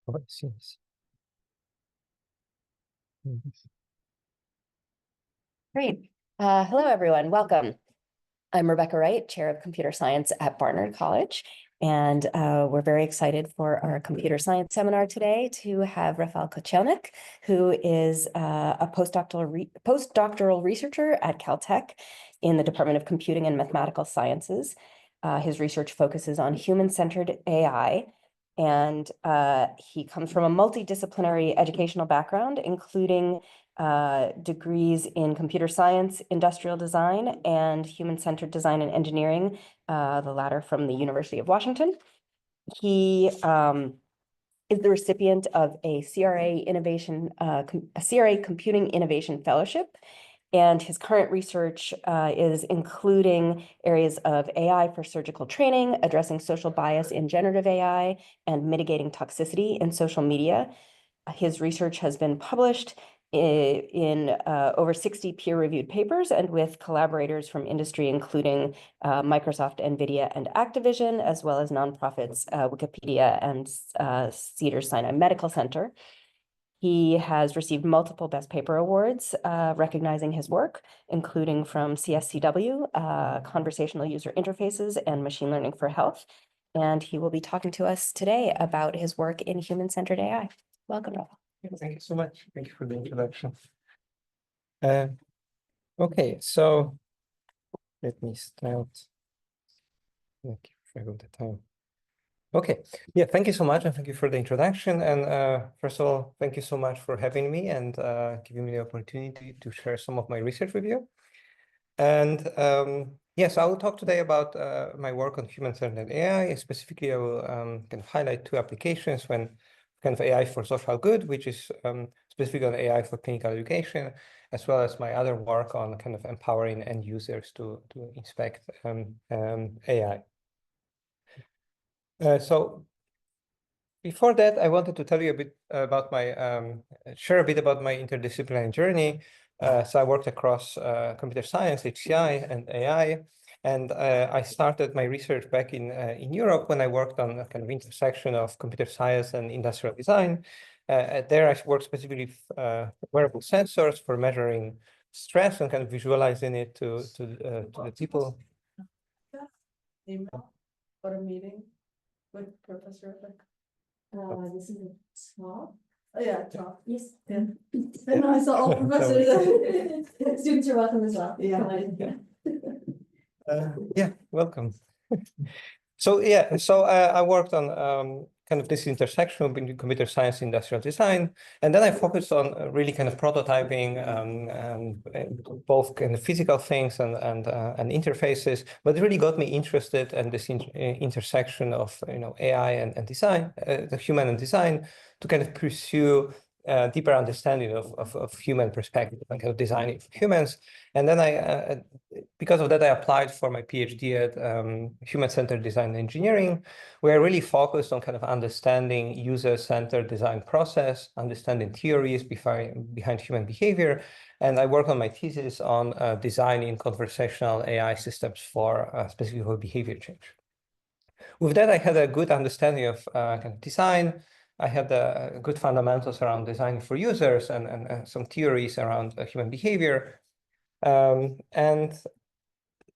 Oh, it seems. Great. Hello, everyone. Welcome. I'm Rebecca Wright, Chair of Computer Science at Barnard College, and we're very excited for our computer science seminar today to have Rafał Kocielnik, who is a postdoctoral researcher at Caltech in the Department of Computing and Mathematical Sciences. His research focuses on human-centered AI, and he comes from a multidisciplinary educational background, including degrees in computer science, industrial design, and human-centered design and engineering, the latter from the University of Washington. He is the recipient of a CRA Computing Innovation Fellowship, and his current research is including areas of AI for surgical training, addressing social bias in generative AI, and mitigating toxicity in social media. His research has been published in over 60 peer-reviewed papers and with collaborators from industry, including Microsoft, NVIDIA, and Activision, as well as nonprofits Wikipedia and Cedars-Sinai Medical Center. He has received multiple Best Paper Awards recognizing his work, including from CSCW, Conversational User Interfaces and Machine Learning for Health. And he will be talking to us today about his work in human-centered AI. Welcome, Rafał. Thank you so much. Thank you for the introduction. Okay, so let me start. Thank you for the time. Okay, yeah, thank you so much, and thank you for the introduction. And first of all, thank you so much for having me and giving me the opportunity to share some of my research with you. And yes, I will talk today about my work on human-centered AI. Specifically, I will kind of highlight two applications when kind of AI for social good, which is specifically on AI for clinical education, as well as my other work on kind of empowering end users to inspect AI. So before that, I wanted to tell you a bit about share a bit about my interdisciplinary journey. So I worked across computer science, HCI, and AI. And I started my research back in Europe when I worked on a kind of intersection of computer science and industrial design. There I worked specifically with wearable sensors for measuring stress and kind of visualizing it to the people. Email for a meeting with Professor Rafał. This is a talk. Oh yeah, talk. Yes. Yeah. And I saw all professors. Students are welcome as well. Yeah. Yeah, welcome. So yeah, so I worked on kind of this intersection between computer science and industrial design, and then I focused on really kind of prototyping both kind of physical things and interfaces. But it really got me interested in this intersection of AI and design, the human and design, to kind of pursue deeper understanding of human perspective and kind of designing for humans. And then because of that, I applied for my PhD at human-centered design and engineering, where I really focused on kind of understanding user-centered design process, understanding theories behind human behavior. And I worked on my thesis on designing conversational AI systems for specifically for behavior change. With that, I had a good understanding of kind of design. I had good fundamentals around design for users and some theories around human behavior. And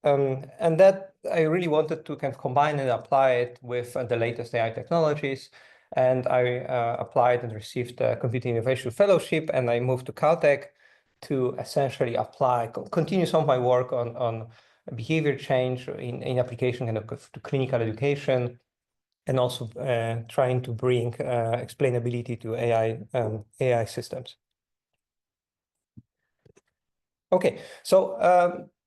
that I really wanted to kind of combine and apply it with the latest AI technologies. And I applied and received a Computing Innovation Fellowship, and I moved to Caltech to essentially continue some of my work on behavior change in application kind of to clinical education, and also trying to bring explainability to AI systems. Okay, so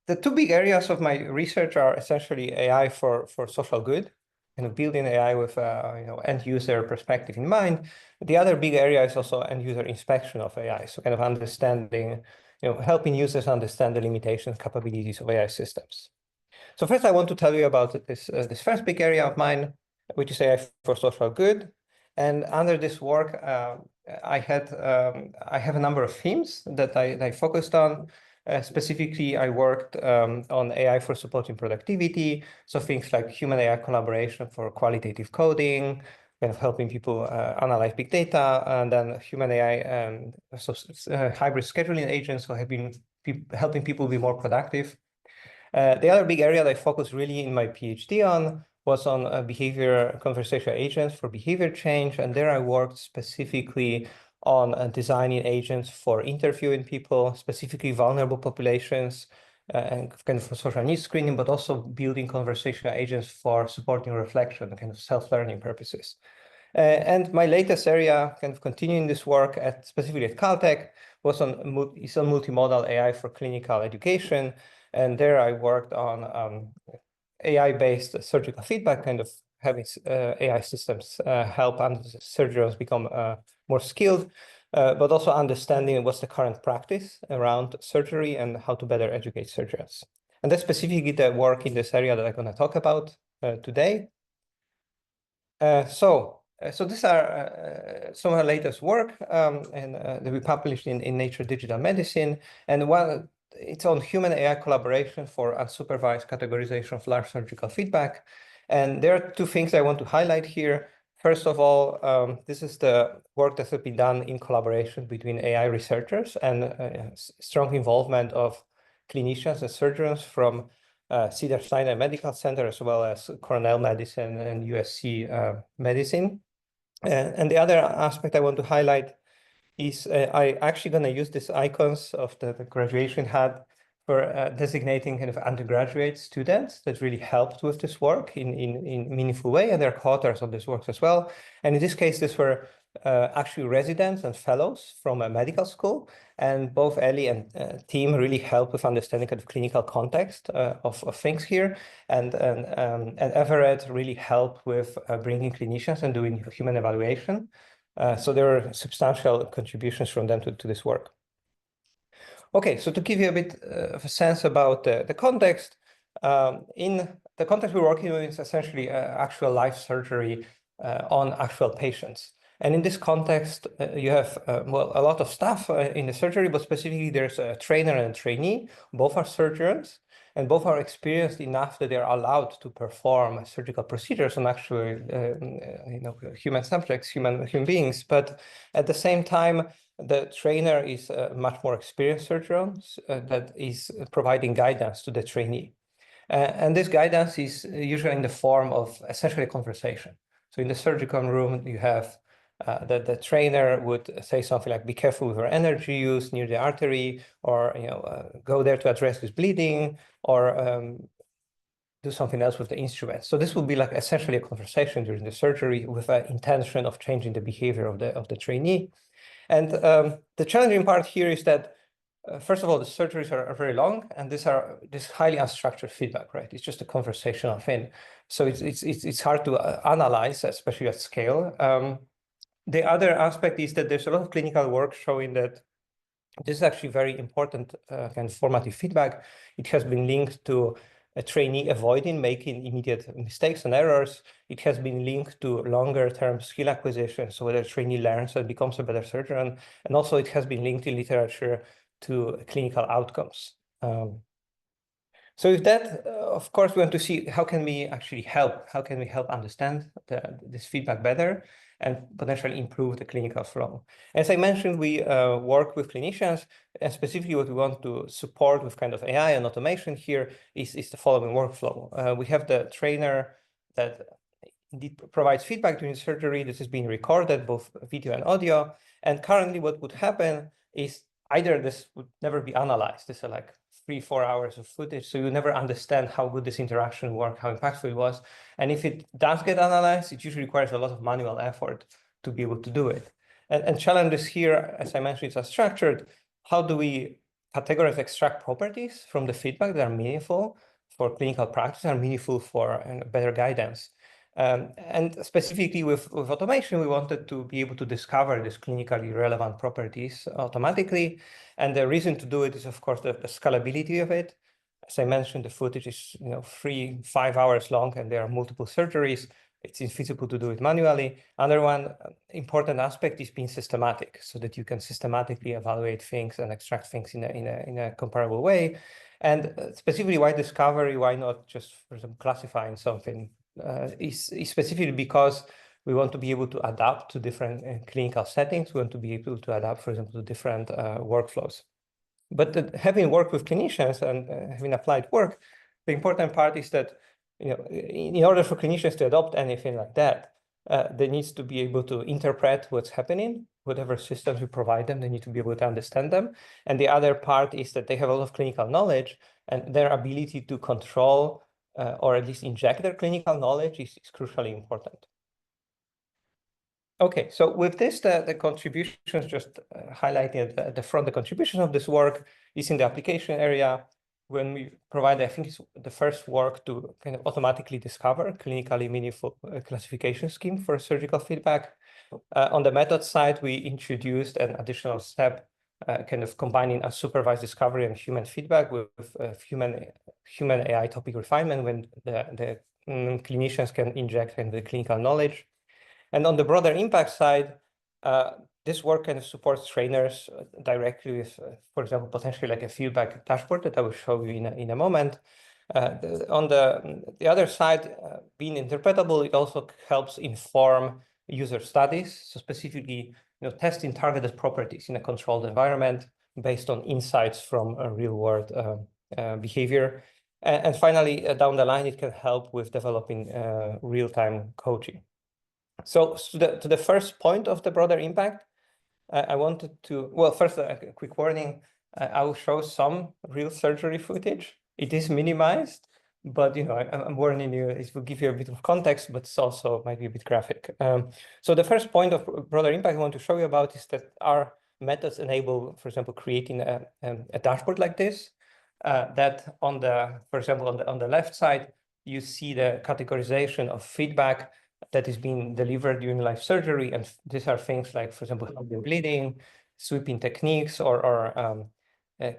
the two big areas of my research are essentially AI for social good, and building AI with end user perspective in mind. The other big area is also end user inspection of AI, so kind of understanding, helping users understand the limitations, capabilities of AI systems. So first, I want to tell you about this first big area of mine, which is AI for social good. And under this work, I have a number of themes that I focused on. Specifically, I worked on AI for supporting productivity, so things like human AI collaboration for qualitative coding, kind of helping people analyze big data, and then human AI, hybrid scheduling agents, so helping people be more productive. The other big area that I focused really in my PhD on was on conversational agents for behavior change. And there I worked specifically on designing agents for interviewing people, specifically vulnerable populations, and kind of for social needs screening, but also building conversational agents for supporting reflection and kind of self-learning purposes. And my latest area, kind of continuing this work specifically at Caltech, was on multimodal AI for clinical education. And there I worked on AI-based surgical feedback, kind of having AI systems help surgeons become more skilled, but also understanding what's the current practice around surgery and how to better educate surgeons. And that's specifically the work in this area that I'm going to talk about today. So these are some of our latest work that we published in Nature Digital Medicine. And one, it's on human AI collaboration for unsupervised categorization of large surgical feedback. And there are two things I want to highlight here. First of all, this is the work that has been done in collaboration between AI researchers and strong involvement of clinicians and surgeons from Cedars-Sinai Medical Center, as well as Cornell Medicine and USC Medicine. And the other aspect I want to highlight is I actually going to use these icons of the graduation hat for designating kind of undergraduate students that really helped with this work in meaningful way, and they're co-authors of this work as well. And in this case, these were actually residents and fellows from a medical school, and both Ellie and team really helped with understanding kind of clinical context of things here, and Everett really helped with bringing clinicians and doing human evaluation. So there were substantial contributions from them to this work. Okay, so to give you a bit of a sense about the context, in the context we're working with is essentially actual live surgery on actual patients. And in this context, you have, well, a lot of staff in the surgery, but specifically there's a trainer and a trainee. Both are surgeons, and both are experienced enough that they're allowed to perform surgical procedures on actual, human subjects, human beings. But at the same time, the trainer is a much more experienced surgeon that is providing guidance to the trainee. And this guidance is usually in the form of essentially a conversation. So in the surgical room, you have the trainer would say something like, be careful with your energy use near the artery, or go there to address this bleeding, or do something else with the instrument. So this would be like essentially a conversation during the surgery with an intention of changing the behavior of the trainee. And the challenging part here is that, first of all, the surgeries are very long, and this highly unstructured feedback, right? It's just a conversational thing. So it's hard to analyze, especially at scale. The other aspect is that there's a lot of clinical work showing that this is actually very important kind of formative feedback. It has been linked to a trainee avoiding making immediate mistakes and errors. It has been linked to longer-term skill acquisition, so whether a trainee learns and becomes a better surgeon. And also it has been linked in literature to clinical outcomes. So with that, of course, we want to see how can we actually help? How can we help understand this feedback better and potentially improve the clinical flow? As I mentioned, we work with clinicians, and specifically what we want to support with kind of AI and automation here is the following workflow. We have the trainer that indeed provides feedback during surgery. This is being recorded, both video and audio. And currently what would happen is either this would never be analyzed. This is like 3-4 hours of footage, so you never understand how good this interaction worked, how impactful it was. And if it does get analyzed, it usually requires a lot of manual effort to be able to do it. And challenges here, as I mentioned, it's unstructured. How do we categorize, extract properties from the feedback that are meaningful for clinical practice and meaningful for better guidance? And specifically with automation, we wanted to be able to discover these clinically relevant properties automatically. And the reason to do it is, of course, the scalability of it. As I mentioned, the footage is 3-5 hours long, and there are multiple surgeries. It's infeasible to do it manually. Another one important aspect is being systematic, so that you can systematically evaluate things and extract things in a comparable way. And specifically, why discovery? Why not just, for example, classifying something? Is specifically because We want to be able to adapt to different clinical settings. We want to be able to adapt, for example, to different workflows. But having worked with clinicians and having applied work, the important part is that, you know, in order for clinicians to adopt anything like that, they need to be able to interpret what's happening. Whatever systems we provide them, they need to be able to understand them. And the other part is that they have a lot of clinical knowledge, and their ability to control or at least inject their clinical knowledge is crucially important. Okay, so with this, the contributions, just highlighting at the front, the contributions of this work is in the application area. When we provide, I think it's the first work to kind of automatically discover clinically meaningful classification scheme for surgical feedback. On the method side, we introduced an additional step, kind of combining unsupervised discovery and human feedback with human AI topic refinement, when the clinicians can inject the clinical knowledge. And on the broader impact side, this work kind of supports trainers directly with, for example, potentially like a feedback dashboard that I will show you in a moment. On the other side, being interpretable, it also helps inform user studies. So specifically, testing targeted properties in a controlled environment based on insights from a real-world behavior. And finally, down the line, it can help with developing real-time coaching. So to the first point of the broader impact, I wanted to, well, first a quick warning, I will show some real surgery footage. It is minimized, but I'm warning you, it will give you a bit of context, but it's also might be a bit graphic. So the first point of broader impact I want to show you about is that our methods enable, for example, creating a dashboard like this, that for example, on the left side, you see the categorization of feedback that is being delivered during live surgery. And these are things like, for example, bleeding, sweeping techniques, or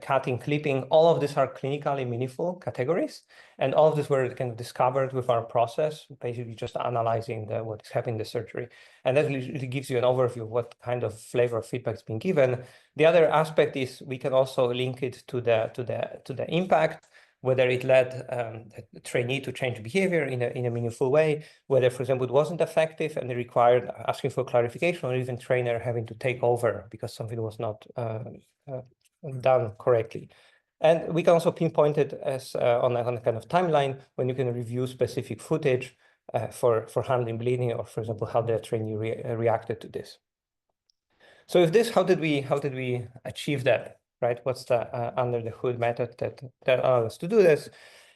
cutting, clipping. All of these are clinically meaningful categories. And all of these were kind of discovered with our process, basically just analyzing what is happening in the surgery. And that really gives you an overview of what kind of flavor of feedback is being given. The other aspect is we can also link it to the impact, whether it led the trainee to change behavior in a meaningful way, whether, for example, it wasn't effective and it required asking for clarification, or even trainer having to take over because something was not done correctly. And we can also pinpoint it as on a kind of timeline when you can review specific footage for handling bleeding, or, for example, how the trainee reacted to this. So with this, how did we achieve that? Right? What's the under the hood method that allows us to do this?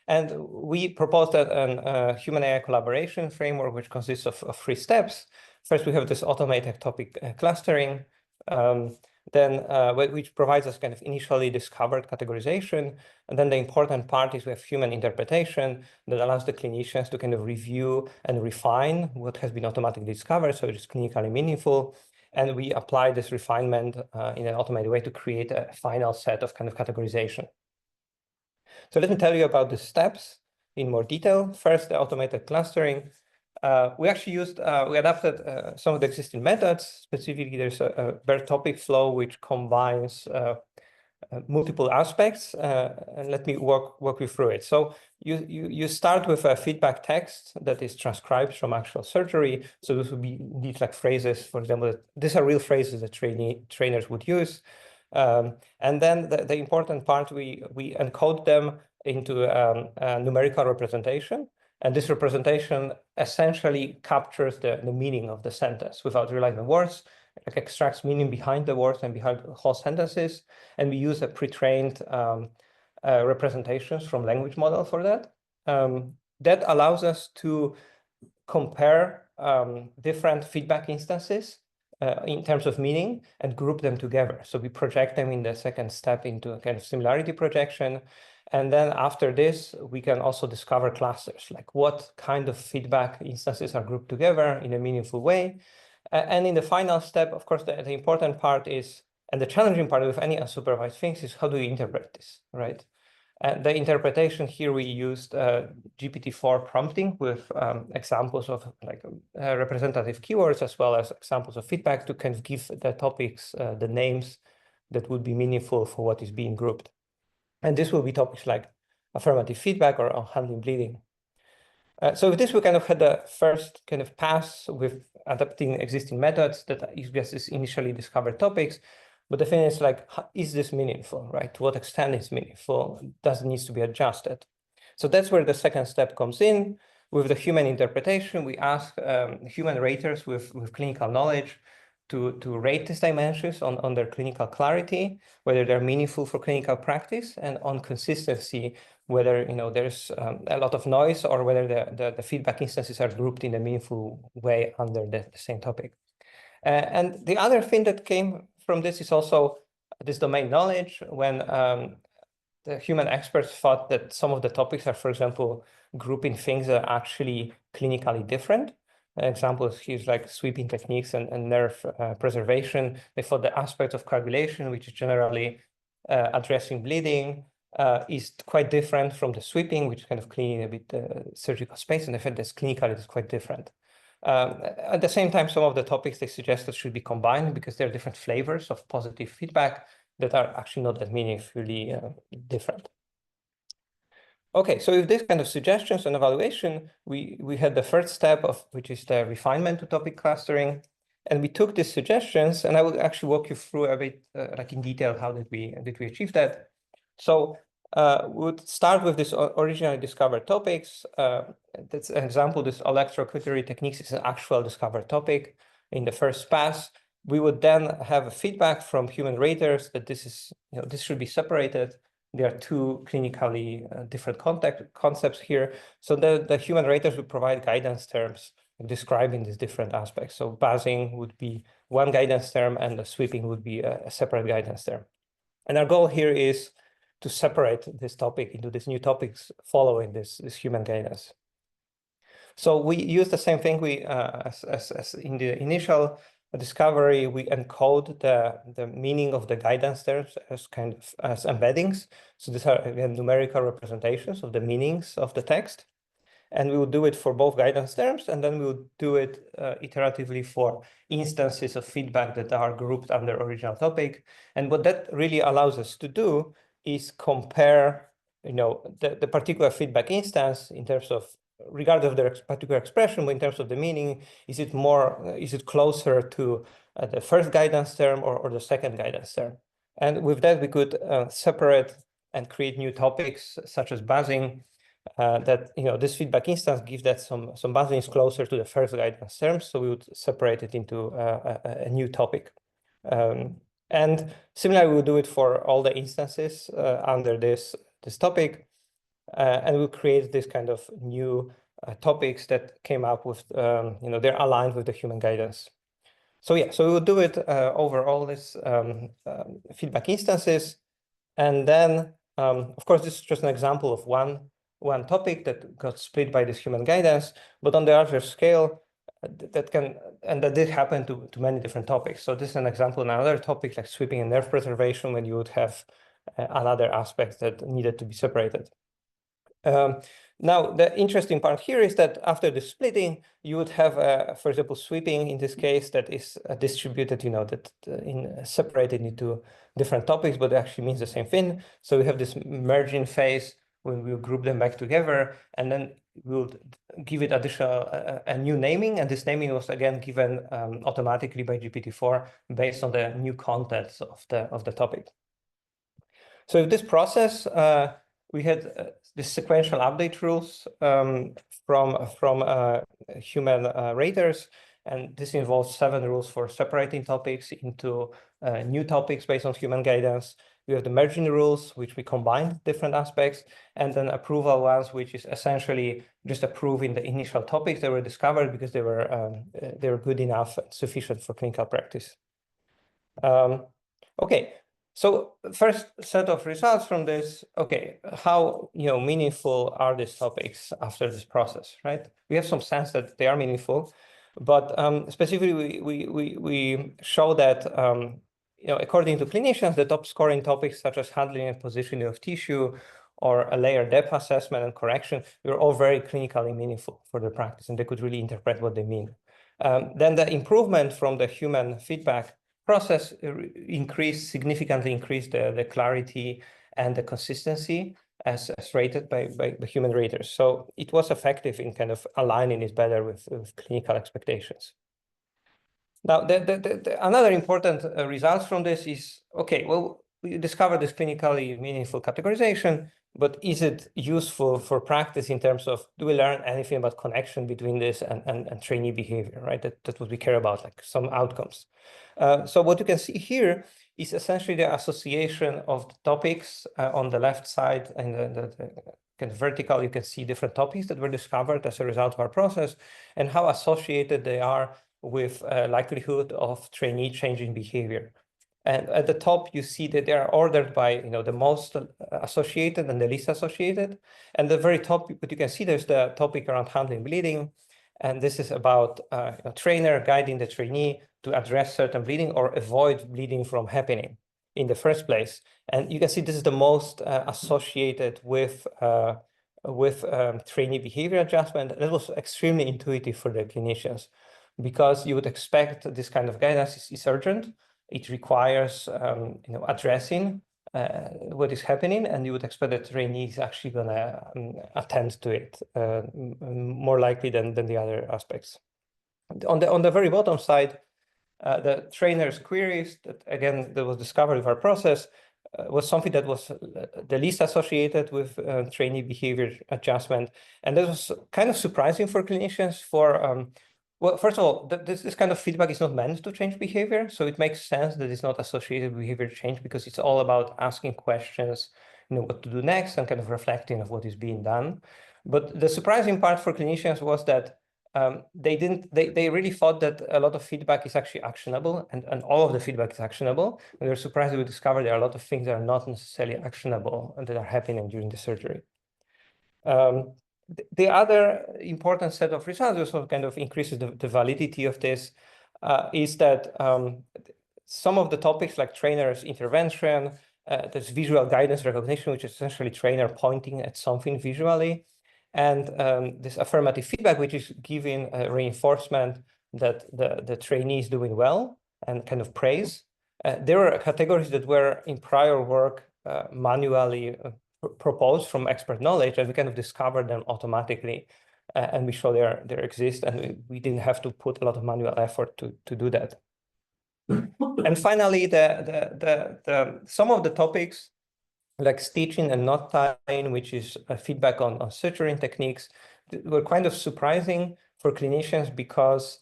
And we proposed a human AI collaboration framework, which consists of 3 steps. First, we have this automated topic clustering, which provides us kind of initially discovered categorization. And then the important part is we have human interpretation that allows the clinicians to kind of review and refine what has been automatically discovered, so it is clinically meaningful. And we apply this refinement in an automated way to create a final set of kind of categorization. So let me tell you about the steps in more detail. First, the automated clustering. We actually we adapted some of the existing methods. Specifically, there's a bare topic flow which combines multiple aspects, and let me walk you through it. So you start with a feedback text that is transcribed from actual surgery. So this would be these like phrases, for example, these are real phrases that trainers would use. And then the important part, we encode them into a numerical representation. And this representation essentially captures the meaning of the sentence without relying on words. It extracts meaning behind the words and behind whole sentences. And we use a pre-trained representations from language model for that. That allows us to compare different feedback instances in terms of meaning and group them together. So we project them in the second step into a kind of similarity projection. And then after this, we can also discover clusters, like what kind of feedback instances are grouped together in a meaningful way. And in the final step, of course, the important part is, and the challenging part with any unsupervised things is, how do you interpret this, right? And the interpretation here, we used GPT-4 prompting with examples of like representative keywords, as well as examples of feedback to kind of give the topics the names that would be meaningful for what is being grouped. And this will be topics like affirmative feedback or handling bleeding. So with this, we kind of had the first kind of pass with adapting existing methods that use these initially discovered topics. But the thing is, like, is this meaningful, right? To what extent is meaningful? Does it need to be adjusted? So that's where the second step comes in. With the human interpretation, we ask human raters with clinical knowledge to rate these dimensions on their clinical clarity, whether they're meaningful for clinical practice, and on consistency, whether there's a lot of noise or whether the feedback instances are grouped in a meaningful way under the same topic. And the other thing that came from this is also this domain knowledge. When the human experts thought that some of the topics are, for example, grouping things that are actually clinically different. Examples here like sweeping techniques and nerve preservation. They thought the aspect of coagulation, which is generally addressing bleeding, is quite different from the sweeping, which is kind of cleaning a bit surgical space. And they felt this clinically is quite different. At the same time, some of the topics they suggested should be combined because there are different flavors of positive feedback that are actually not that meaningfully different. Okay, so with this kind of suggestions and evaluation, we had the first step of which is the refinement to topic clustering. And we took these suggestions, and I will actually walk you through a bit like in detail how did we achieve that. So we would start with this originally discovered topics. That's an example. This electrocautery techniques is an actual discovered topic in the first pass. We would then have a feedback from human raters that this is, this should be separated. There are two clinically different concepts here. So the human raters would provide guidance terms describing these different aspects. So buzzing would be one guidance term and the sweeping would be a separate guidance term. And our goal here is to separate this topic into these new topics following this human guidance. So we use the same thing as in the initial discovery. We encode the meaning of the guidance terms as as embeddings. So these are again numerical representations of the meanings of the text. And we would do it for both guidance terms, and then we would do it iteratively for instances of feedback that are grouped under original topic. And what that really allows us to do is compare, the particular feedback instance in terms of, regardless of their particular expression, but in terms of the meaning, is it closer to the first guidance term or the second guidance term? And with that, we could separate and create new topics such as buzzing. That this feedback instance gives that some buzzing is closer to the first guidance term, so we would separate it into a new topic. And similarly, we would do it for all the instances under this topic, and we'll create this kind of new topics that came up with they're aligned with the human guidance. So yeah, so we would do it over all these feedback instances, and then of course this is just an example of one topic that got split by this human guidance, but on the larger scale, that did happen to many different topics. So this is an example in another topic like sweeping and nerve preservation, when you would have another aspect that needed to be separated. Now, the interesting part here is that after the splitting, you would have, for example, sweeping in this case that is distributed, separated into different topics, but it actually means the same thing. So we have this merging phase when we'll group them back together, and then we'll give it a new naming, and this naming was again given automatically by GPT-4 based on the new contents of the topic. So with this process, we had this sequential update rules from human raters, and this involves 7 rules for separating topics into new topics based on human guidance. We have the merging rules, which we combine different aspects, and then approval ones, which is essentially just approving the initial topics that were discovered because they were good enough and sufficient for clinical practice. Okay, so first set of results from this. Okay, how meaningful are these topics after this process, right? We have some sense that they are meaningful, but specifically we show that according to clinicians, the top scoring topics such as handling and positioning of tissue or a layer depth assessment and correction, were all very clinically meaningful for the practice, and they could really interpret what they mean. Then the improvement from the human feedback process significantly increased the clarity and the consistency as rated by human raters. So it was effective in kind of aligning it better with clinical expectations. Now, another important result from this is, okay, well, we discovered this clinically meaningful categorization, but is it useful for practice in terms of, do we learn anything about connection between this and trainee behavior, right? That's what we care about, like some outcomes. So what you can see here is essentially the association of the topics on the left side, and the kind of vertical, you can see different topics that were discovered as a result of our process and how associated they are with likelihood of trainee changing behavior. And at the top, you see that they are ordered by the most associated and the least associated. And the very top, but you can see there's the topic around handling bleeding. And this is about a trainer guiding the trainee to address certain bleeding or avoid bleeding from happening in the first place. And you can see this is the most associated with trainee behavior adjustment. That was extremely intuitive for the clinicians, because you would expect this kind of guidance is urgent. It requires addressing what is happening, and you would expect that trainee is actually going to attend to it more likely than the other aspects. On the very bottom side, the trainer's queries that again that was discovered with our process was something that was the least associated with trainee behavior adjustment, and that was kind of surprising for clinicians. Well, first of all, this kind of feedback is not meant to change behavior, so it makes sense that it's not associated with behavior change, because it's all about asking questions, what to do next, and kind of reflecting of what is being done. But the surprising part for clinicians was that they really thought that a lot of feedback is actually actionable, and all of the feedback is actionable. And they're surprised that we discovered there are a lot of things that are not necessarily actionable and that are happening during the surgery. The other important set of results also kind of increases the validity of this, is that some of the topics like trainer's intervention, there's visual guidance recognition, which is essentially trainer pointing at something visually, and this affirmative feedback, which is giving reinforcement that the trainee is doing well and kind of praise. There were categories that were in prior work manually proposed from expert knowledge, and we kind of discovered them automatically, and we show they exist, and we didn't have to put a lot of manual effort to do that. And finally, some of the topics like stitching and knot tying, which is feedback on suturing techniques, were kind of surprising for clinicians, because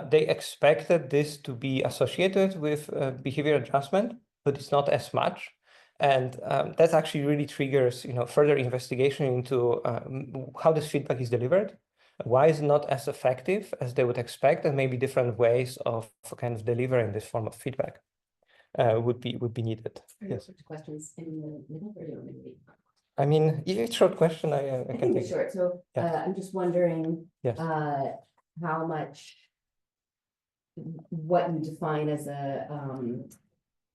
they expected this to be associated with behavior adjustment, but it's not as much. And that actually really triggers, further investigation into how this feedback is delivered, why is it not as effective as they would expect, and maybe different ways of kind of delivering this form of feedback would be needed. Yes. Questions in the middle, or do you want me to read? I mean, it's a short question. I I can think take it's short. So Yeah. I'm just wondering Yes. how much what you define as a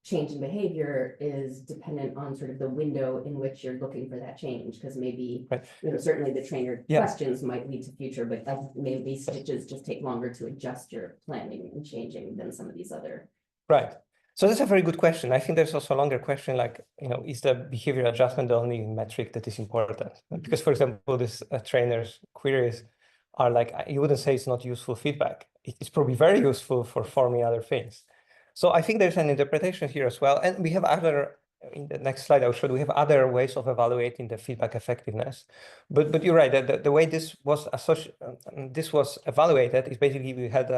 change in behavior is dependent on sort of the window in which you're looking for that change, because maybe Right. Certainly the trainer Yeah. questions might lead to future, but maybe stitches just take longer to adjust your planning and changing than some of these other. Right. So that's a very good question. I think there's also a longer question, like, is the behavior adjustment the only metric that is important? Because, for example, this trainer's queries are like, you wouldn't say it's not useful feedback. It's probably very useful for forming other things. So I think there's an interpretation here as well. And we have other, in the next slide, I'll show you, we have other ways of evaluating the feedback effectiveness. But you're right, the way this was evaluated is basically we had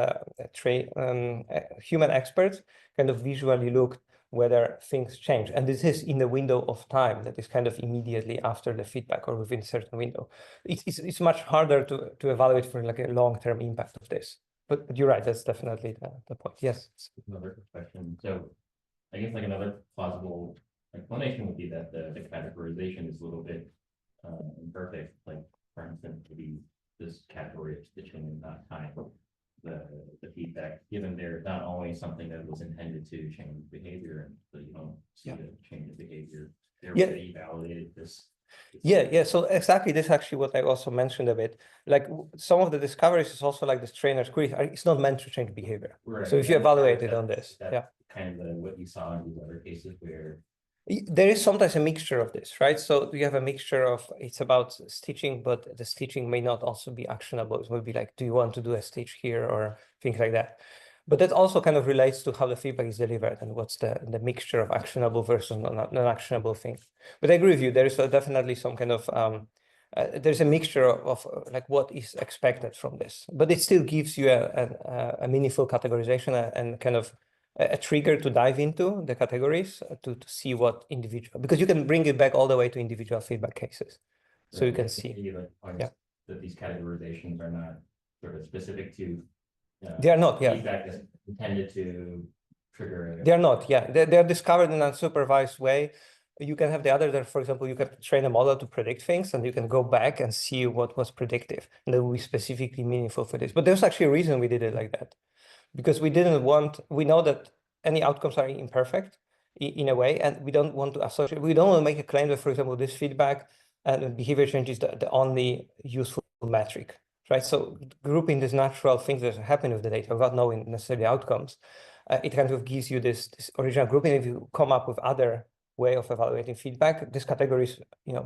human experts kind of visually looked whether things change. And this is in the window of time that is kind of immediately after the feedback or within a certain window. It's much harder to evaluate for like a long-term impact of this. But you're right, that's definitely the point. Yes. Another question. So I guess like another plausible explanation would be that the categorization is a little bit imperfect. Like, for instance, maybe this category of stitching and not tying the feedback, given they're not always something that was intended to change behavior, and so you don't see the change of behavior. Therefore, they validated this. Yeah. So exactly, this is actually what I also mentioned a bit. Like some of the discoveries is also like this trainer's query. It's not meant to change behavior. Right. So if you evaluate it on this, kind of what you saw in these other cases where There is sometimes a mixture of this, right? So you have a mixture of, it's about stitching, but the stitching may not also be actionable. It will be like, do you want to do a stitch here or things like that? But that also kind of relates to how the feedback is delivered and what's the mixture of actionable versus non-actionable things. But I agree with you, there is definitely some kind of, there's a mixture of like what is expected from this, but it still gives you a meaningful categorization and kind of a trigger to dive into the categories to see what individual, because you can bring it back all the way to individual feedback cases. So you can see. Like that these categorizations are not sort of specific to they are not, feedback that's intended to trigger. They are not, They're discovered in an unsupervised way. You can have the other that, for example, you can train a model to predict things and you can go back and see what was predictive. And that will be specifically meaningful for this. But there's actually a reason we did it like that. Because we didn't want, we know that any outcomes are imperfect in a way, and we don't want to associate, we don't want to make a claim that, for example, this feedback and behavior change is the only useful metric, right? So grouping these natural things that happen with the data without knowing necessarily outcomes, it kind of gives you this original grouping. If you come up with other way of evaluating feedback, these categories,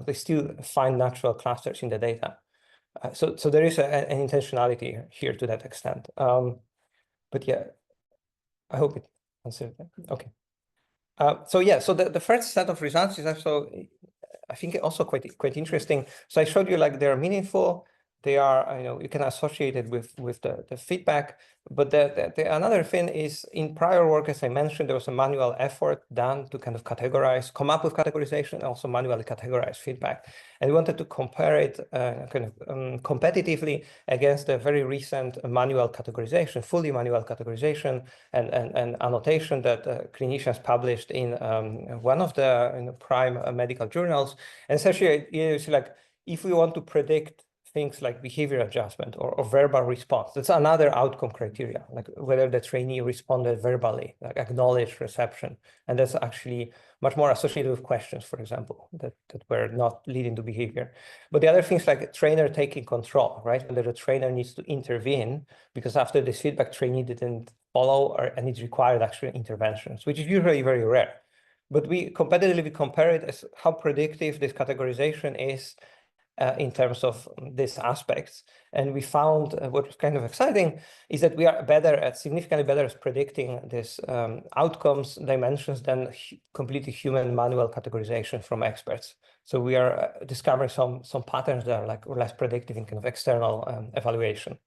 they still find natural clusters in the data. So there is an intentionality here to that extent. But yeah, I hope it answered that. Okay. So the first set of results is also, I think, also quite interesting. So I showed you like they are meaningful. They are, you can associate it with the feedback. But the another thing is, in prior work, as I mentioned, there was a manual effort done to kind of come up with categorization, and also manually categorize feedback. And we wanted to compare it competitively against the very recent manual categorization, fully manual categorization and annotation that clinicians published in one of the prime medical journals. And essentially, it's like, if we want to predict things like behavior adjustment or verbal response, that's another outcome criteria, like whether the trainee responded verbally, like acknowledged reception. And that's actually much more associated with questions, for example, that were not leading to behavior. But the other things like trainer taking control, right? Whether the trainer needs to intervene because after this feedback, trainee didn't follow and it required actual interventions, which is usually very rare. But we competitively compare it as how predictive this categorization is in terms of these aspects. And we found what was kind of exciting is that we are significantly better at predicting these outcomes dimensions than completely human manual categorization from experts. So we are discovering some patterns that are like less predictive in kind of external evaluation.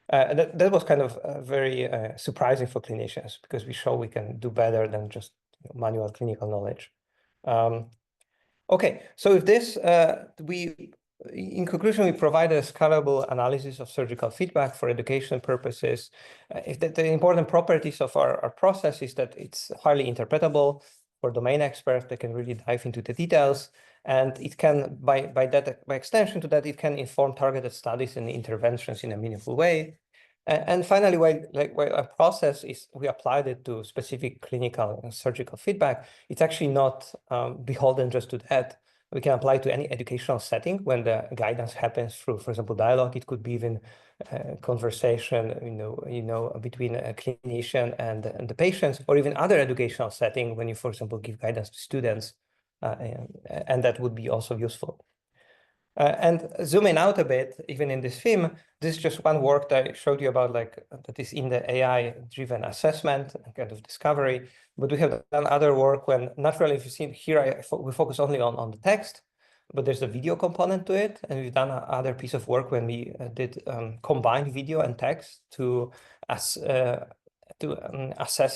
That was kind of very surprising for clinicians, because we show we can do better than just manual clinical knowledge. Okay, so with this, in conclusion, we provide a scalable analysis of surgical feedback for education purposes. If the important properties of our process is that it's highly interpretable for domain experts that can really dive into the details, and it can, by extension to that, it can inform targeted studies and interventions in a meaningful way. And finally, while a process is, we applied it to specific clinical and surgical feedback, it's actually not beholden just to that. We can apply it to any educational setting when the guidance happens through, for example, dialogue. It could be even conversation, between a clinician and the patients, or even other educational setting when you, for example, give guidance to students, and that would be also useful. And zooming out a bit, even in this theme, this is just one work that I showed you about, like that is in the AI-driven assessment and kind of discovery. But we have done other work when, naturally, if you see here, we focus only on the text, but there's a video component to it. And we've done other piece of work when we did combine video and text to assess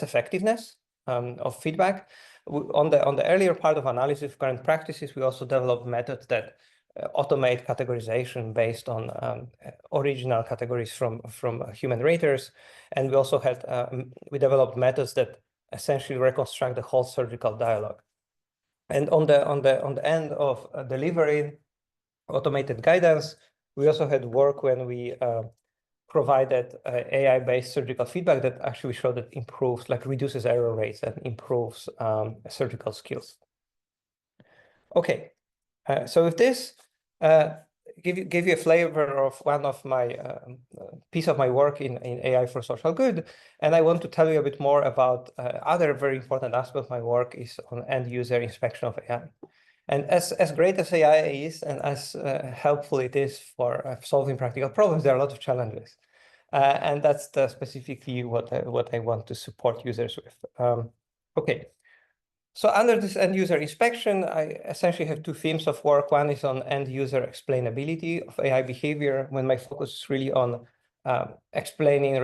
effectiveness of feedback. On the earlier part of analysis of current practices, we also developed methods that automate categorization based on original categories from human raters. And we also had, we developed methods that essentially reconstruct the whole surgical dialogue. And on the end of delivering automated guidance, we also had work when we provided AI-based surgical feedback that actually showed that improves, like reduces error rates and improves surgical skills. Okay, so with this, give you a flavor of one of my piece of my work in AI for social good, and I want to tell you a bit more about other very important aspect of my work is on end user inspection of AI. And as great as AI is, and as helpful it is for solving practical problems, there are a lot of challenges, and that's specifically what I want to support users with. Okay. So under this end user inspection, I essentially have two themes of work. One is on end user explainability of AI behavior, when my focus is really on explaining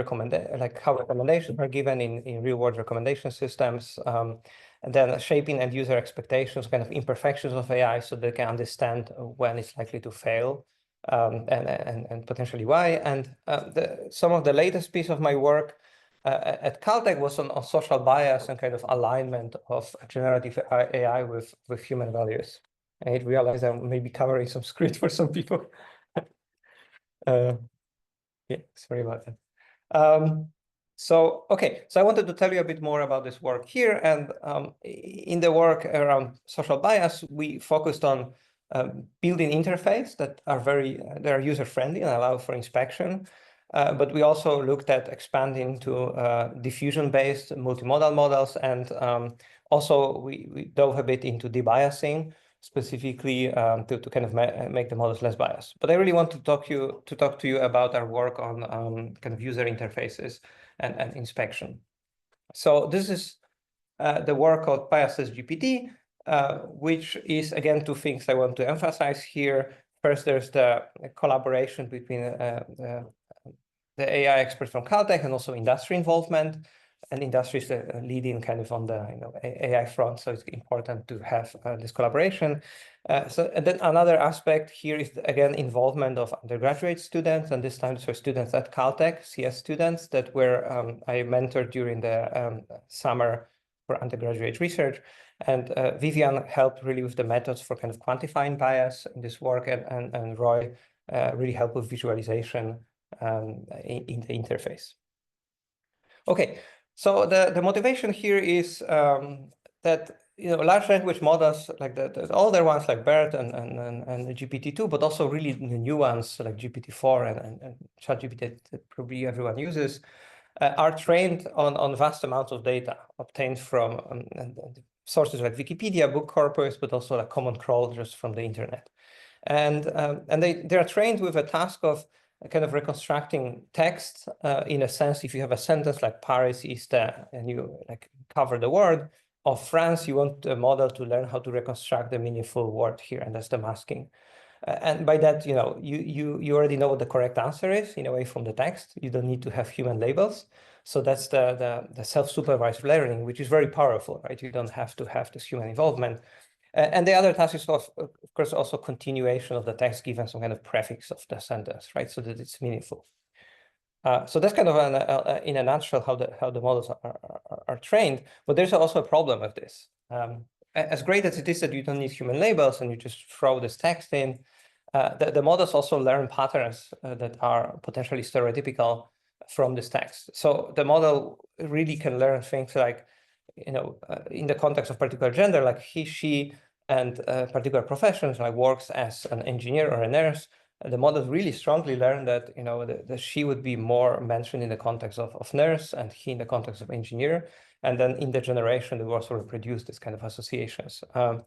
like how recommendations are given in real world recommendation systems, and then shaping end user expectations, kind of imperfections of AI, so they can understand when it's likely to fail, and potentially why. And some of the latest piece of my work at Caltech was on social bias and kind of alignment of generative AI with human values. I realized I may be covering some script for some people. Yeah, sorry about that. So I wanted to tell you a bit more about this work here. And in the work around social bias, we focused on building interfaces that are user-friendly and allow for inspection. But we also looked at expanding to diffusion-based multimodal models, and also we dove a bit into debiasing, specifically to kind of make the models less biased. But I really want to talk to you about our work on kind of user interfaces and inspection. So this is the work of Biasless GPT, which is, again, two things I want to emphasize here. First, there's the collaboration between the AI experts from Caltech and also industry involvement. And industry is leading kind of on the AI front, so it's important to have this collaboration. And then another aspect here is, again, involvement of undergraduate students, and this time for students at Caltech, CS students that were I mentored during the summer for undergraduate research. And Vivian helped really with the methods for kind of quantifying bias in this work, and Roy really helped with visualization in the interface. Okay, so the motivation here is that large language models like the older ones like BERT and the GPT-2, but also really the new ones like GPT-4 and ChatGPT that probably everyone uses, are trained on vast amounts of data obtained from sources like Wikipedia, book corpus, but also like common crawl just from the internet. And they are trained with a task of kind of reconstructing text in a sense. If you have a sentence like Paris is and you like cover the word of France, you want the model to learn how to reconstruct the meaningful word here, and that's the masking. And by that, you already know what the correct answer is in a way from the text. You don't need to have human labels. So that's the self-supervised learning, which is very powerful, right? You don't have to have this human involvement. And the other task is, of course, also continuation of the text given some kind of prefix of the sentence, right? So that it's meaningful. So that's kind of in a nutshell how the models are trained. But there's also a problem with this. As great as it is that you don't need human labels and you just throw this text in, the models also learn patterns that are potentially stereotypical from this text. So the model really can learn things like, in the context of particular gender, like he, she, and particular professions, like works as an engineer or a nurse, the models really strongly learn that, the she would be more mentioned in the context of nurse and he in the context of engineer. And then in the generation, they will also reproduce this kind of associations. And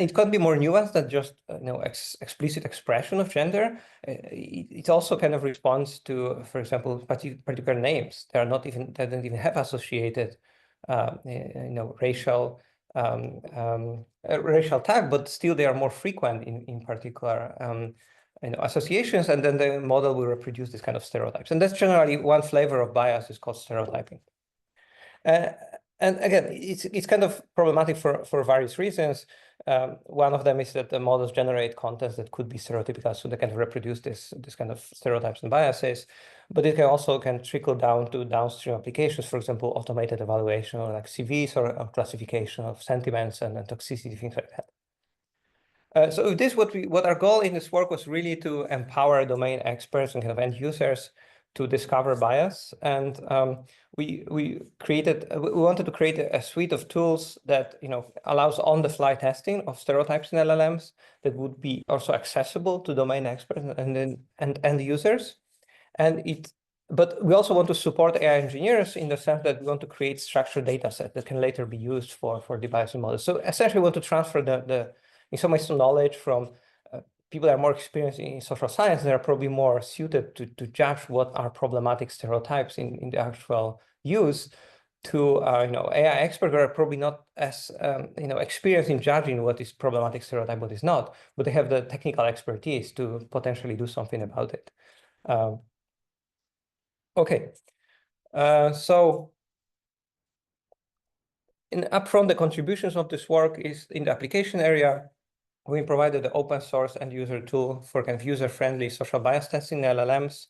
it can be more nuanced than just, explicit expression of gender. It also kind of responds to, for example, particular names. They don't even have associated racial tag, but still they are more frequent in particular associations, and then the model will reproduce this kind of stereotypes. And that's generally one flavor of bias is called stereotyping. And again, it's kind of problematic for various reasons. One of them is that the models generate contents that could be stereotypical, so they can reproduce this kind of stereotypes and biases. But it can also trickle down to downstream applications, for example, automated evaluation or like CVs or classification of sentiments and toxicity, things like that. So with this, what our goal in this work was really to empower domain experts and kind of end users to discover bias. And we wanted to create a suite of tools that allows on-the-fly testing of stereotypes in LLMs that would be also accessible to domain experts and end users. But we also want to support AI engineers in the sense that we want to create structured data set that can later be used for debiasing models. So essentially we want to transfer in some ways, knowledge from people that are more experienced in social science that are probably more suited to judge what are problematic stereotypes in the actual use to AI experts who are probably not as experienced in judging what is problematic stereotype, what is not, but they have the technical expertise to potentially do something about it. Okay, so upfront, the contributions of this work is in the application area. We provided the open source and user tool for kind of user-friendly social bias testing in LLMs.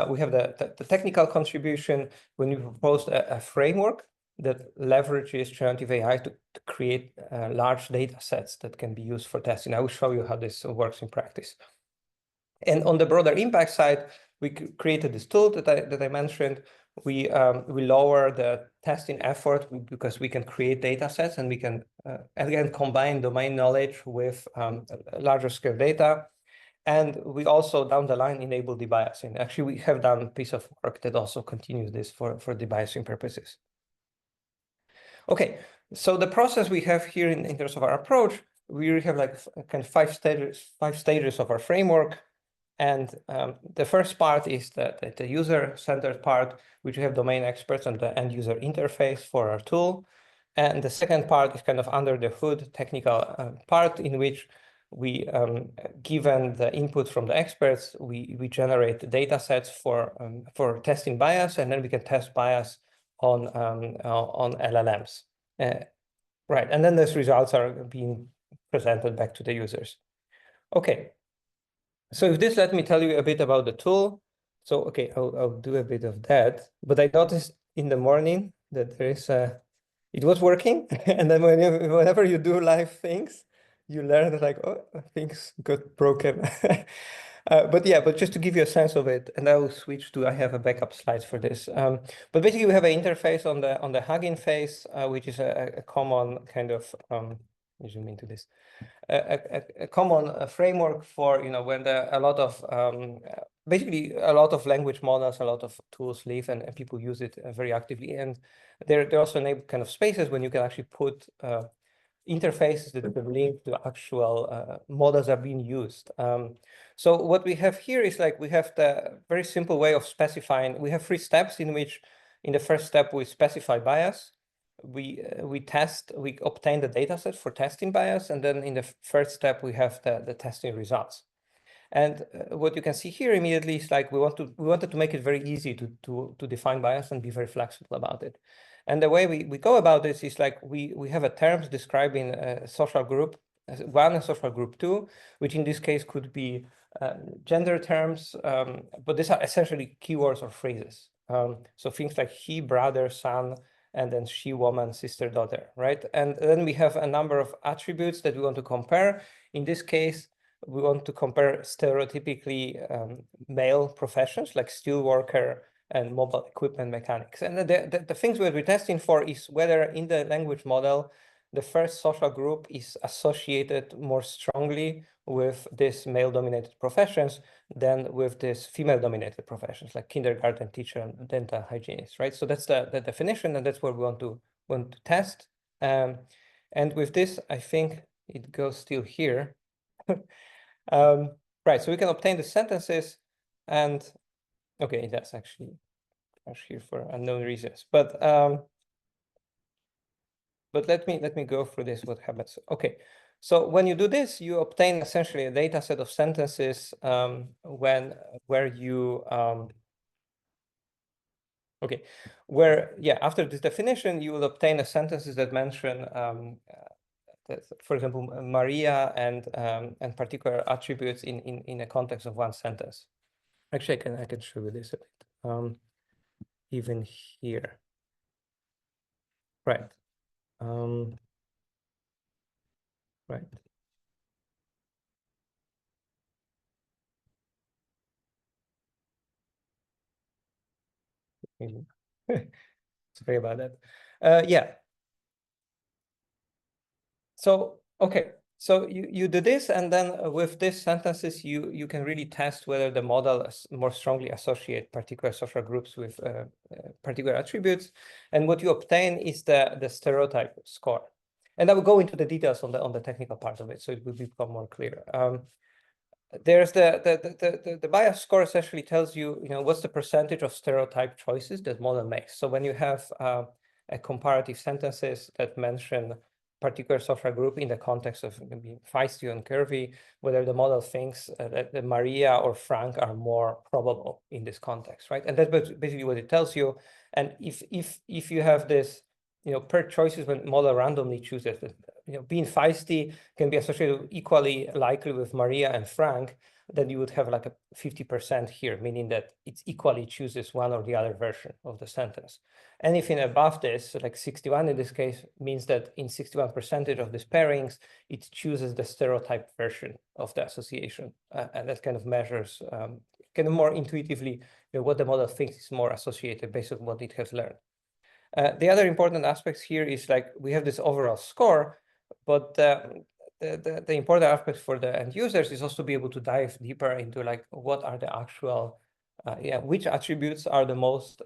We have the technical contribution when we proposed a framework that leverages generative AI to create large data sets that can be used for testing. I will show you how this works in practice. And on the broader impact side, we created this tool that I mentioned. We lower the testing effort because we can create data sets and we can, again, combine domain knowledge with larger scale data. And we also, down the line, enable debiasing. Actually, we have done a piece of work that also continues this for debiasing purposes. Okay, so the process we have here in terms of our approach, we really have like kind of five stages of our framework. And the first part is the user-centered part, which we have domain experts and the end user interface for our tool. And the second part is kind of under the hood technical part in which we, given the input from the experts, we generate data sets for testing bias, and then we can test bias on LLMs. Right, and then those results are being presented back to the users. Okay. So if this, let me tell you a bit about the tool. So, okay, I'll do a bit of that. But I noticed in the morning that there is it was working. And then whenever you do live things, you learn that like, oh, things got broken. But yeah, but just to give you a sense of it, and I will switch to, I have a backup slides for this. But basically we have an interface on the Hugging face, which is a common kind of, zoom into this. A common framework for when there are a lot of basically a lot of language models, a lot of tools live and people use it very actively, and they're also enable kind of spaces when you can actually put interfaces that can link to actual models that are being used. So what we have here is like we have the very simple way of specifying. We have 3 steps in which in the first step we specify bias. We obtain the data set for testing bias, and then in the first step we have the testing results. And what you can see here immediately is like we wanted to make it very easy to define bias and be very flexible about it. And the way we go about this is like we have a terms describing a social group 1 and social group 2, which in this case could be gender terms, but these are essentially keywords or phrases. So things like he, brother, son, and then she, woman, sister, daughter, right? And then we have a number of attributes that we want to compare. In this case, we want to compare stereotypically male professions like steel worker and mobile equipment mechanics. And the things we're testing for is whether in the language model, the first social group is associated more strongly with this male-dominated professions than with this female-dominated professions, like kindergarten teacher and dental hygienist, right? So that's the definition, and that's what we want to test. And with this, I think it goes still here. Right, so we can obtain the sentences, and okay, that's actually here for unknown reasons, but let me go through this, what happens. Okay, so when you do this, you obtain essentially a data set of sentences where you after this definition, you will obtain a sentences that mention for example, Maria and particular attributes in a context of one sentence. Actually, I can show you this a bit. Even here, right? Right. maybe. Sorry about that. Yeah. So, okay. So you do this, and then with these sentences, you can really test whether the model more strongly associate particular social groups with particular attributes. And what you obtain is the stereotype score. And I will go into the details on the technical part of it, so it will become more clear. There's the bias score essentially tells you, what's the percentage of stereotype choices that model makes. So when you have a comparative sentences that mention particular social group in the context of being feisty and curvy, whether the model thinks that Maria or Frank are more probable in this context, right? And that's basically what it tells you. And if you have this, per choices when model randomly chooses that, being feisty can be associated equally likely with Maria and Frank, then you would have like a 50% here, meaning that it equally chooses one or the other version of the sentence. Anything above this, like 61 in this case, means that in 61% of these pairings, it chooses the stereotype version of the association. And that kind of measures kind of more intuitively what the model thinks is more associated based on what it has learned. The other important aspects here is like we have this overall score, but the important aspect for the end users is also to be able to dive deeper into like what are the actual, which attributes are the most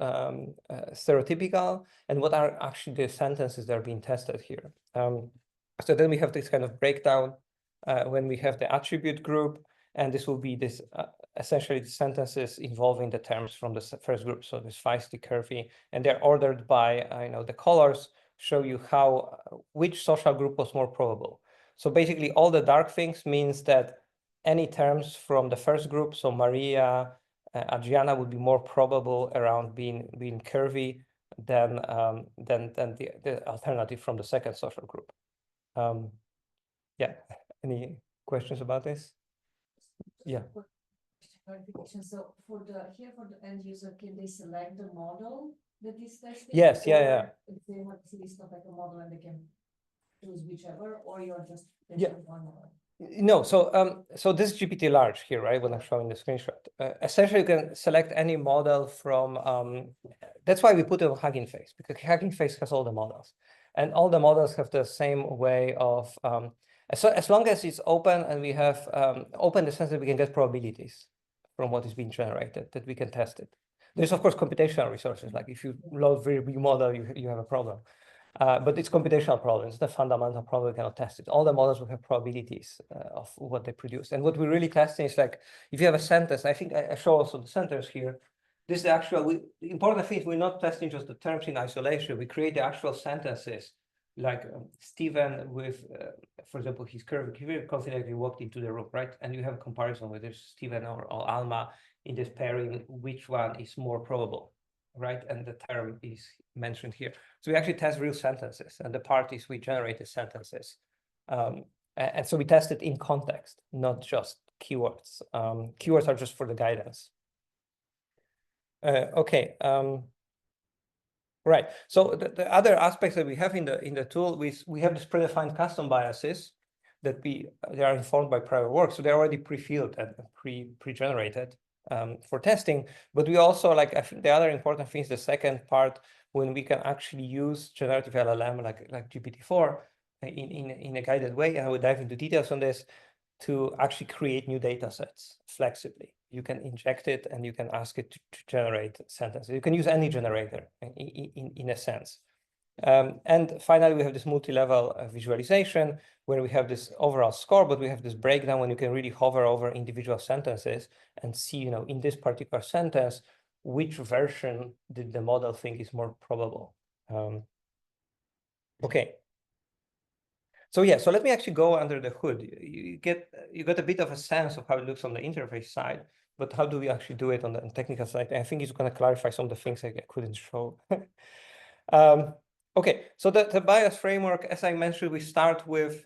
stereotypical, and what are actually the sentences that are being tested here. So then we have this kind of breakdown when we have the attribute group, and this will be this essentially the sentences involving the terms from the first group. So this feisty, curvy, and they're ordered by, the colors show you which social group was more probable. So basically all the dark things means that any terms from the first group, so Maria, Adriana would be more probable around being curvy than the alternative from the second social group. Yeah, any questions about this? Yeah. Clarification. So for the end user, can they select the model that is tested? Yes, yeah. If they want to list of like a model and they can choose whichever, or you're just one model? No, so this is GPT large here, right? When I'm showing the screenshot, essentially you can select any model from. That's why we put it on Hugging Face, because Hugging Face has all the models, and all the models have the same way of. So as long as it's open and we have open in the sense that we can get probabilities from what is being generated, that we can test it. There's of course computational resources, like if you load very big model, you have a problem. But it's computational problems, the fundamental problem, we cannot test it. All the models will have probabilities of what they produce. And what we're really testing is like, if you have a sentence, I think I show also the sentence here, this is the actual, the important thing is we're not testing just the terms in isolation, we create the actual sentences, like Stephen with, for example, his curve, he very confidently walked into the room, right? And you have a comparison whether Stephen or Alma in this pairing, which one is more probable, right? And the term is mentioned here. So we actually test real sentences, and the part is we generate the sentences. And so we test it in context, not just keywords. Keywords are just for the guidance. Okay. Right. So the other aspects that we have in the tool, we have this predefined custom biases that they are informed by prior work. So they're already pre-filled and pre-generated for testing. But we also, like, I think the other important thing is the second part, when we can actually use generative LLM like GPT-4 in a guided way, and I will dive into details on this, to actually create new data sets flexibly. You can inject it and you can ask it to generate sentences. You can use any generator in a sense. And finally, we have this multi-level visualization where we have this overall score, but we have this breakdown when you can really hover over individual sentences and see, in this particular sentence, which version did the model think is more probable. Okay. So yeah, so let me actually go under the hood. You get a bit of a sense of how it looks on the interface side, but how do we actually do it on the technical side? And I think it's going to clarify some of the things I couldn't show. Okay, so the bias framework, as I mentioned, we start with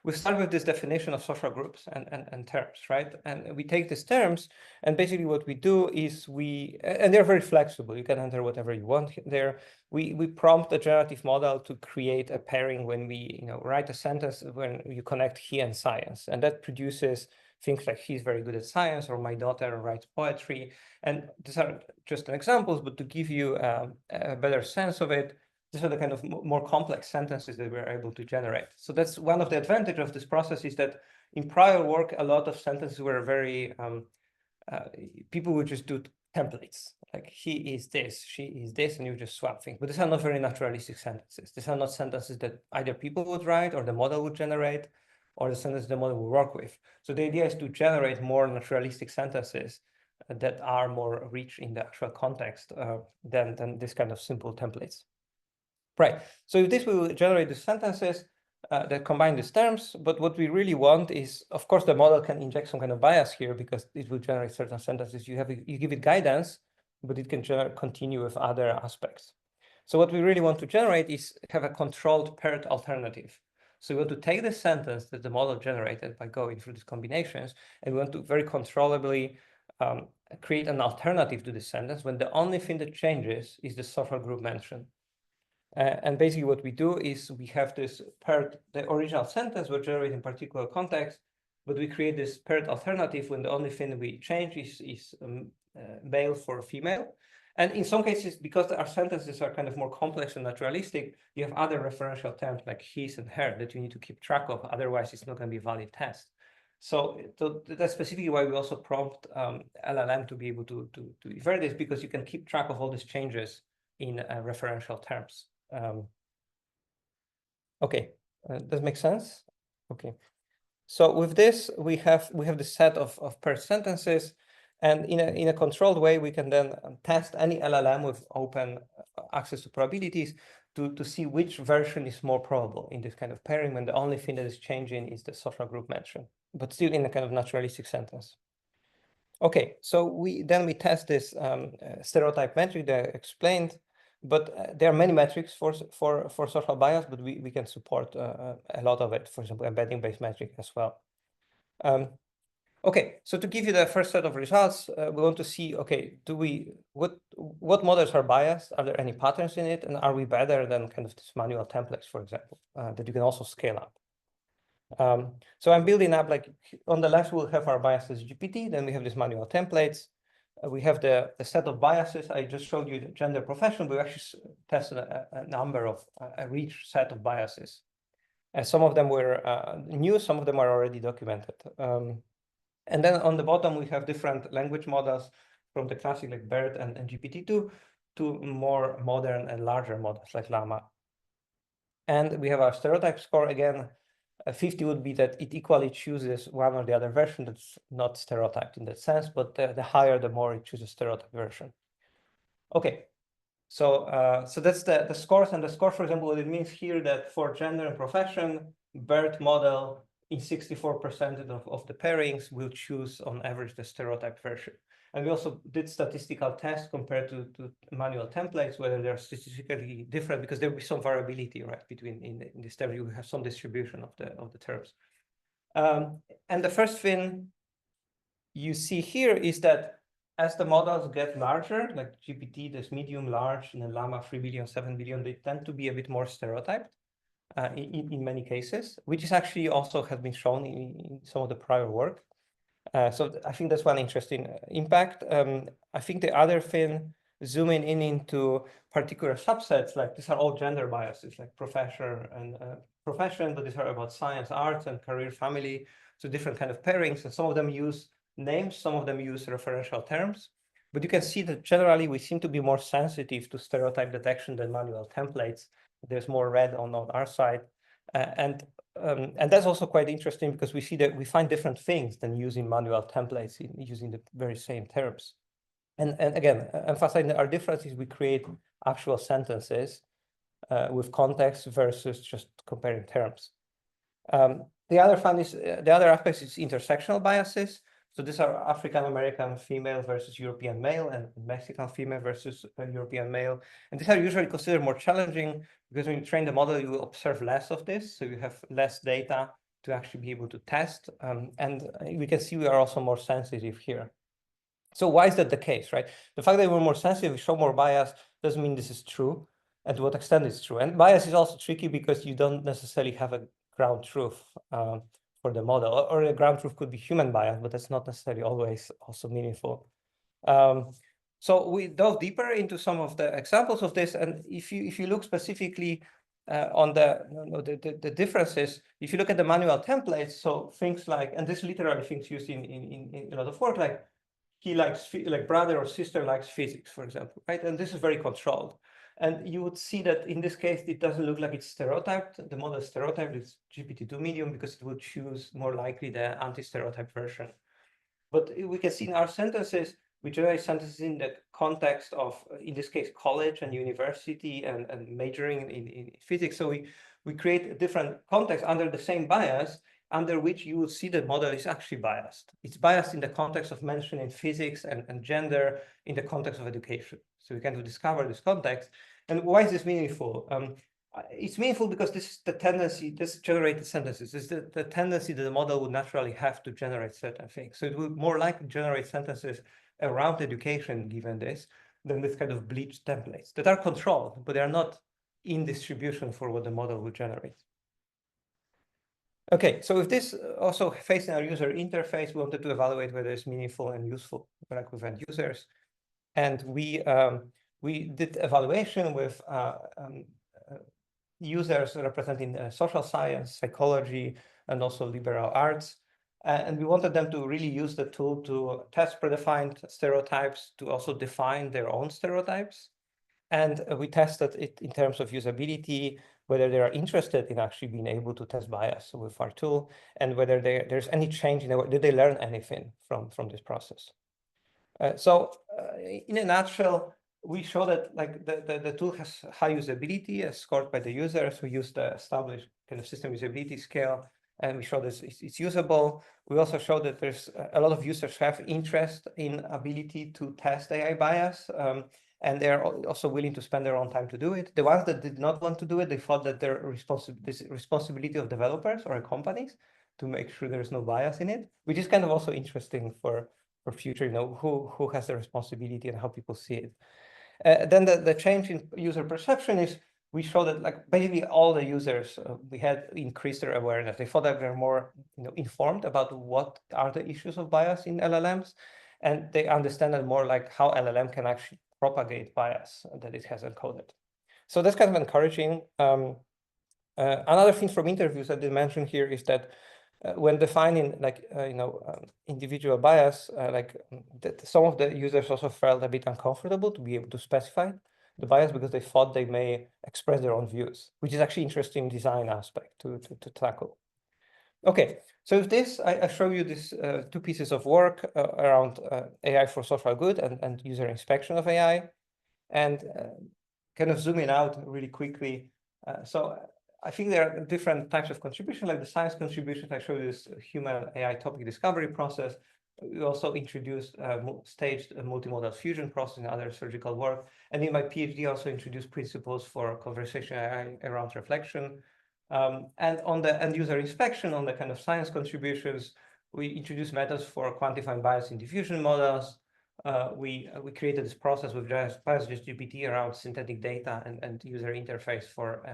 this definition of social groups and terms, right? And we take these terms, and basically what we do is and they're very flexible. You can enter whatever you want there. We prompt the generative model to create a pairing when we write a sentence when you connect he and science, and that produces things like he's very good at science or my daughter writes poetry. And these are just examples, but to give you a better sense of it, these are the kind of more complex sentences that we're able to generate. So that's one of the advantages of this process, is that in prior work, a lot of sentences were very, people would just do templates, like he is this, she is this, and you just swap things. But these are not very naturalistic sentences. These are not sentences that either people would write or the model would generate, or the sentences the model will work with. So the idea is to generate more naturalistic sentences that are more rich in the actual context than this kind of simple templates. Right, so with this we will generate the sentences that combine these terms, but what we really want is, of course, the model can inject some kind of bias here because it will generate certain sentences. You give it guidance, but it can continue with other aspects. So what we really want to generate is have a controlled paired alternative. So we want to take the sentence that the model generated by going through these combinations, and we want to very controllably create an alternative to this sentence when the only thing that changes is the social group mentioned. And basically what we do is we have this paired, the original sentence we're generating in particular context, but we create this paired alternative when the only thing we change is male for female. And in some cases, because our sentences are kind of more complex and naturalistic, you have other referential terms like his and her that you need to keep track of. Otherwise, it's not going to be a valid test. So that's specifically why we also prompt LLM to be able to infer this, because you can keep track of all these changes in referential terms. Okay, does it make sense? Okay, so with this we have the set of paired sentences, and in a controlled way we can then test any LLM with open access to probabilities to see which version is more probable in this kind of pairing when the only thing that is changing is the social group mentioned, but still in a kind of naturalistic sentence. Okay, so we test this stereotype metric that I explained. But there are many metrics for social bias, but we can support a lot of it. For example, embedding-based metric as well. Okay, so to give you the first set of results, we want to see, okay, what models are biased? Are there any patterns in it? And are we better than kind of this manual templates, for example, that you can also scale up? So I'm building up, like on the left, we'll have our biases GPT, then we have these manual templates. We have the set of biases. I just showed you the gender profession, but we actually tested a number of a rich set of biases. And some of them were new, some of them are already documented. And then on the bottom, we have different language models from the classic like BERT and GPT-2 to more modern and larger models like Llama. And we have our stereotype score again. 50 would be that it equally chooses one or the other version that's not stereotyped in that sense, but the higher, the more it chooses stereotype version. Okay, so that's the scores. And the score, for example, what it means here that for gender and profession, BERT model in 64% of the pairings will choose on average the stereotype version. And we also did statistical tests compared to manual templates, whether they're statistically different, because there will be some variability, right, between in this term, you have some distribution of the terms. And the first thing you see here is that as the models get larger, like GPT, this medium, large, and then Llama 3 billion, 7 billion, they tend to be a bit more stereotyped in many cases, which is actually also has been shown in some of the prior work. So I think that's one interesting impact. I think the other thing, zooming into particular subsets, like these are all gender biases, like profession, but these are about science, arts, and career, family. So different kind of pairings, and some of them use names, some of them use referential terms. But you can see that generally we seem to be more sensitive to stereotype detection than manual templates. There's more red on our side, and that's also quite interesting because we see that we find different things than using manual templates using the very same terms. And again, emphasizing that our difference is we create actual sentences with context versus just comparing terms. The other aspect is intersectional biases. So these are African American female versus European male, and Mexican female versus European male. And these are usually considered more challenging because when you train the model, you will observe less of this. So you have less data to actually be able to test. And we can see we are also more sensitive here. So why is that the case, right? The fact that we're more sensitive, we show more bias, doesn't mean this is true. And to what extent it's true. And bias is also tricky because you don't necessarily have a ground truth for for the model, or the ground truth could be human bias, but that's not necessarily always also meaningful. So we dove deeper into some of the examples of this, and if you look specifically on the differences, if you look at the manual templates, so things like, and this literally things used in a lot of work, like he likes, like brother or sister likes physics, for example, right? And this is very controlled. And you would see that in this case, it doesn't look like it's stereotyped. The model is stereotyped, it's GPT-2 medium because it would choose more likely the anti-stereotype version. But we can see in our sentences, we generate sentences in the context of, in this case, college and university and majoring in physics. So we create a different context under the same bias, under which you will see the model is actually biased. It's biased in the context of mentioning physics and gender in the context of education. So we can discover this context. And why is this meaningful? It's meaningful because this is the tendency, this generated sentences, is the tendency that the model would naturally have to generate certain things. So it would more likely generate sentences around education, given this, than this kind of bleached templates that are controlled, but they are not in distribution for what the model would generate. Okay, so with this also facing our user interface, we wanted to evaluate whether it's meaningful and useful like with end users. And we did evaluation with users representing social science, psychology, and also liberal arts. And we wanted them to really use the tool to test predefined stereotypes, to also define their own stereotypes. And we tested it in terms of usability, whether they are interested in actually being able to test bias with our tool, and whether there's any change in did they learn anything from this process. So in a nutshell, we show that like the tool has high usability as scored by the users. We use the established kind of system usability scale, and we show this it's usable. We also show that there's a lot of users have interest in ability to test AI bias, and they're also willing to spend their own time to do it. The ones that did not want to do it, they thought that their responsibility of developers or companies to make sure there's no bias in it, which is kind of also interesting for future, who has the responsibility and how people see it. Then the change in user perception is we show that like basically all the users we had increased their awareness. They thought that they're more informed about what are the issues of bias in LLMs, and they understand that more like how LLM can actually propagate bias that it has encoded. So that's kind of encouraging. Another thing from interviews I did mention here is that when defining like individual bias, that some of the users also felt a bit uncomfortable to be able to specify the bias because they thought they may express their own views, which is actually interesting design aspect to tackle. Okay, so with this, I show you these two pieces of work around AI for social good and user inspection of AI, and kind of zooming out really quickly. So I think there are different types of contribution, like the science contributions. I showed you this human AI topic discovery process. We also introduced staged multimodal fusion process and other surgical work. And in my PhD, also introduced principles for conversational AI around reflection. And on the end user inspection, on the kind of science contributions, we introduced methods for quantifying bias in diffusion models. We created this process with GPT around synthetic data and user interface for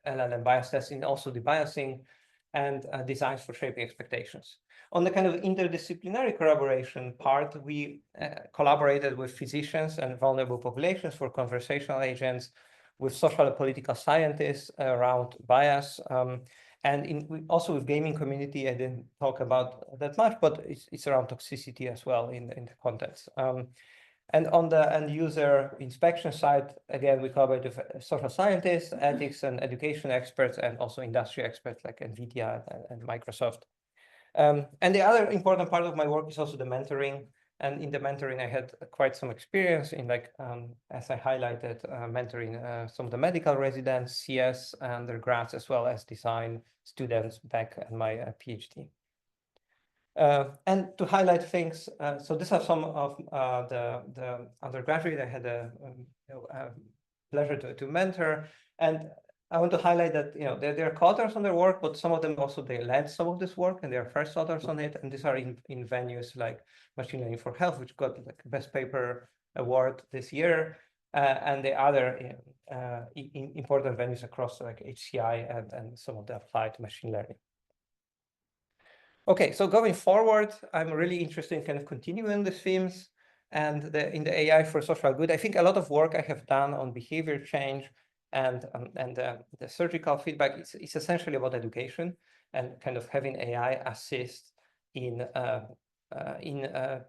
LLM bias testing, also debiasing, and designs for shaping expectations. On the kind of interdisciplinary collaboration part, we collaborated with physicians and vulnerable populations for conversational agents, with social and political scientists around bias, and also with gaming community. I didn't talk about that much, but it's around toxicity as well in the context. And on the end user inspection side, again, we collaborate with social scientists, ethics and education experts, and also industry experts like NVIDIA and Microsoft. And the other important part of my work is also the mentoring. And in the mentoring, I had quite some experience in as I highlighted, mentoring some of the medical residents, CS undergrads, as well as design students back at my PhD. And to highlight things, so these are some of the undergraduate I had a pleasure to mentor. And I want to highlight that they're co-authors on their work, but some of them also they led some of this work and they're first authors on it. And these are in venues like Machine Learning for Health, which got like Best Paper Award this year, and the other important venues across like HCI and some of the applied machine learning. Okay, so going forward, I'm really interested in kind of continuing the themes and in the AI for social good. I think a lot of work I have done on behavior change and the surgical feedback is essentially about education and kind of having AI assist in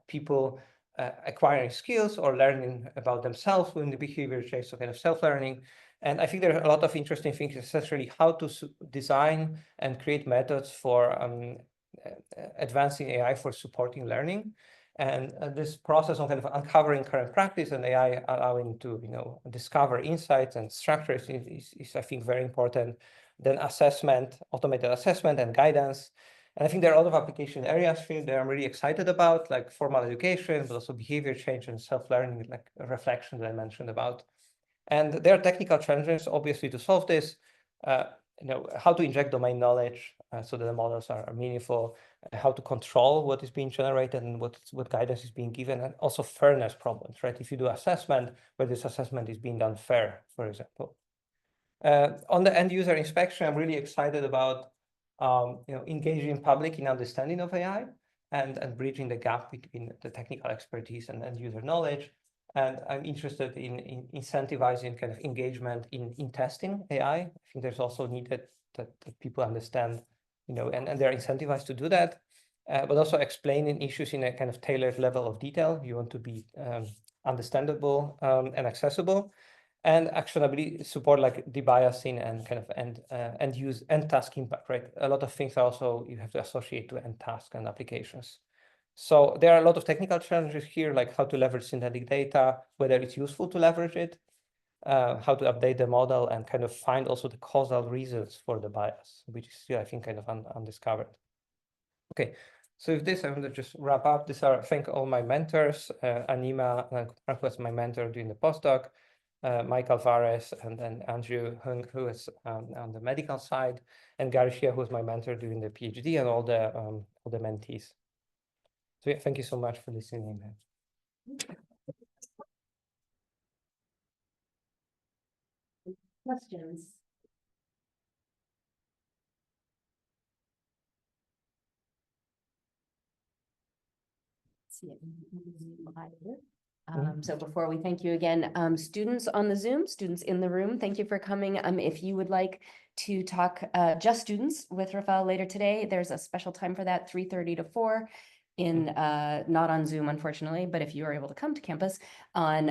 people acquiring skills or learning about themselves when the behavior change, so kind of self-learning. And I think there are a lot of interesting things, essentially how to design and create methods for advancing AI for supporting learning. And this process of kind of uncovering current practice and AI allowing to, discover insights and structures is I think, very important. Then assessment, automated assessment and guidance. And I think there are a lot of application areas here that I'm really excited about, like formal education, but also behavior change and self-learning, like reflection that I mentioned about. And there are technical challenges, obviously, to solve this. How to inject domain knowledge so that the models are meaningful, how to control what is being generated and what guidance is being given, and also fairness problems, right? If you do assessment, where this assessment is being done fair, for example. On the end user inspection, I'm really excited about engaging public in understanding of AI and bridging the gap between the technical expertise and end user knowledge. And I'm interested in incentivizing kind of engagement in testing AI. I think there's also needed that people understand, and they're incentivized to do that, but also explaining issues in a kind of tailored level of detail. You want to be understandable and accessible, and actionability support, like debiasing and kind of end task impact, right? A lot of things are also you have to associate to end task and applications. So there are a lot of technical challenges here, like how to leverage synthetic data, whether it's useful to leverage it, how to update the model, and kind of find also the causal reasons for the bias, which is still, I think, kind of undiscovered. Okay, so with this, I'm going to just wrap up. These are, thank all my mentors, Anima, who was my mentor during the postdoc, Mike Alvarez, and then Andrew Hung, who is on the medical side, and Gary Shea, who was my mentor during the PhD, and all the mentees. So yeah, thank you so much for listening. Questions? So before we thank you again, students on the Zoom, students in the room, thank you for coming. If you would like to talk just students with Rafał later today, there's a special time for that, 3:30 to 4. Not on Zoom, unfortunately, but if you are able to come to campus on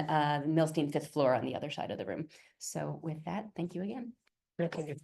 Milstein 5th floor on the other side of the room. So with that, thank you again. Thank you.